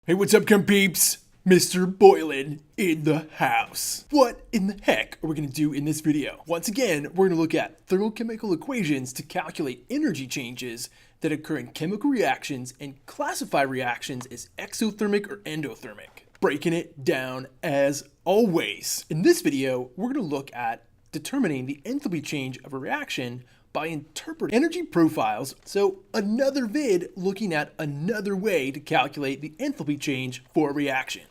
Hey, what's up, chem peeps? Mr. Boylan in the house. What in the heck are we going to do in this video? Once again, we're going to look at thermochemical equations to calculate energy changes that occur in chemical reactions and classify reactions as exothermic or endothermic. Breaking it down as always. In this video, we're going to look at determining the enthalpy change of a reaction by interpreting energy profiles. So another vid looking at another way to calculate the enthalpy change for a reaction.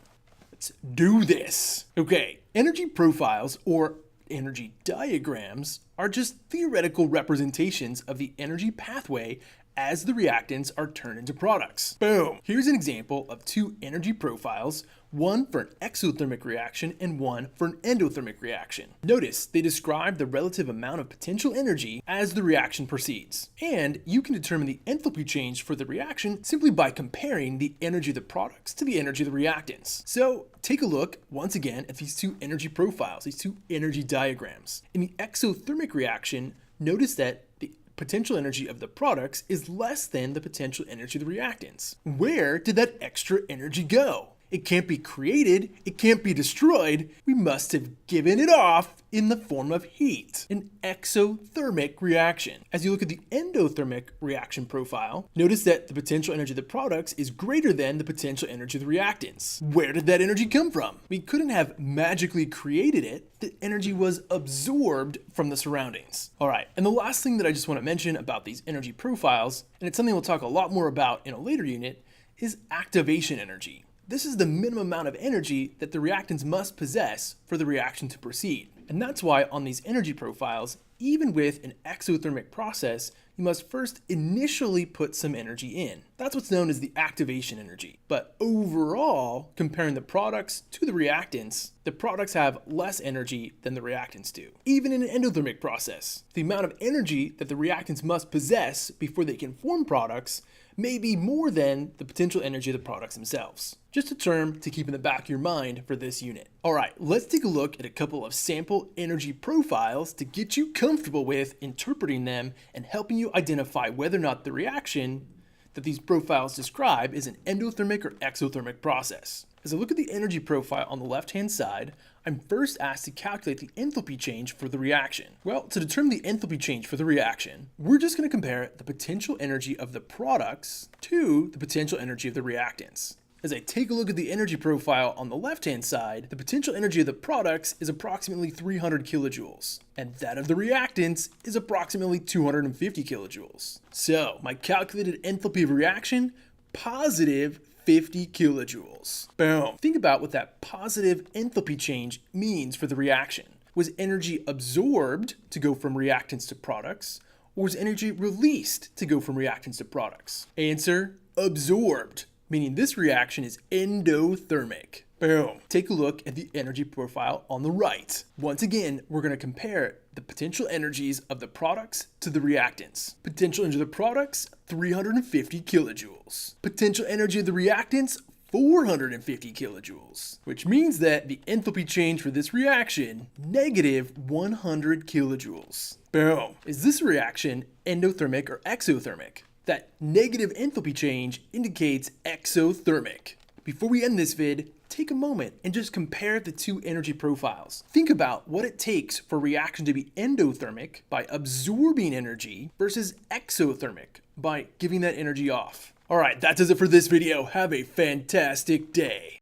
Let's do this. Okay, energy profiles or energy diagrams are just theoretical representations of the energy pathway as the reactants are turned into products. Boom. Here's an example of two energy profiles, one for an exothermic reaction and one for an endothermic reaction. Notice they describe the relative amount of potential energy as the reaction proceeds. And you can determine the enthalpy change for the reaction simply by comparing the energy of the products to the energy of the reactants. So take a look once again at these two energy profiles, these two energy diagrams. In the exothermic reaction, notice that the potential energy of the products is less than the potential energy of the reactants. Where did that extra energy go? It can't be created, it can't be destroyed, we must have given it off in the form of heat. An exothermic reaction. As you look at the endothermic reaction profile, notice that the potential energy of the products is greater than the potential energy of the reactants. Where did that energy come from? We couldn't have magically created it. The energy was absorbed from the surroundings. All right, and the last thing that I just want to mention about these energy profiles, and it's something we'll talk a lot more about in a later unit, is activation energy. This is the minimum amount of energy that the reactants must possess for the reaction to proceed. And that's why on these energy profiles, even with an exothermic process, you must first initially put some energy in. That's what's known as the activation energy. But overall, comparing the products to the reactants, the products have less energy than the reactants do. Even in an endothermic process, the amount of energy that the reactants must possess before they can form products may be more than the potential energy of the products themselves. Just a term to keep in the back of your mind for this unit. All right, let's take a look at a couple of sample energy profiles to get you comfortable with interpreting them and helping you identify whether or not the reaction that these profiles describe is an endothermic or exothermic process. As I look at the energy profile on the left-hand side, I'm first asked to calculate the enthalpy change for the reaction. Well, to determine the enthalpy change for the reaction, we're just going to compare the potential energy of the products to the potential energy of the reactants. As I take a look at the energy profile on the left-hand side, the potential energy of the products is approximately 300 kilojoules, and that of the reactants is approximately 250 kilojoules. So, my calculated enthalpy of reaction, positive 50 kilojoules. Boom. Think about what that positive enthalpy change means for the reaction. Was energy absorbed to go from reactants to products, or was energy released to go from reactants to products? Answer, absorbed, meaning this reaction is endothermic. Boom. Take a look at the energy profile on the right. Once again, we're going to compare the potential energies of the products to the reactants. Potential energy of the products, 350 kilojoules. Potential energy of the reactants, 450 kilojoules, which means that the enthalpy change for this reaction, negative 100 kilojoules. Boom. Is this reaction endothermic or exothermic? That negative enthalpy change indicates exothermic. Before we end this vid, take a moment and just compare the two energy profiles. Think about what it takes for a reaction to be endothermic by absorbing energy versus exothermic by giving that energy off. All right, that does it for this video. Have a fantastic day.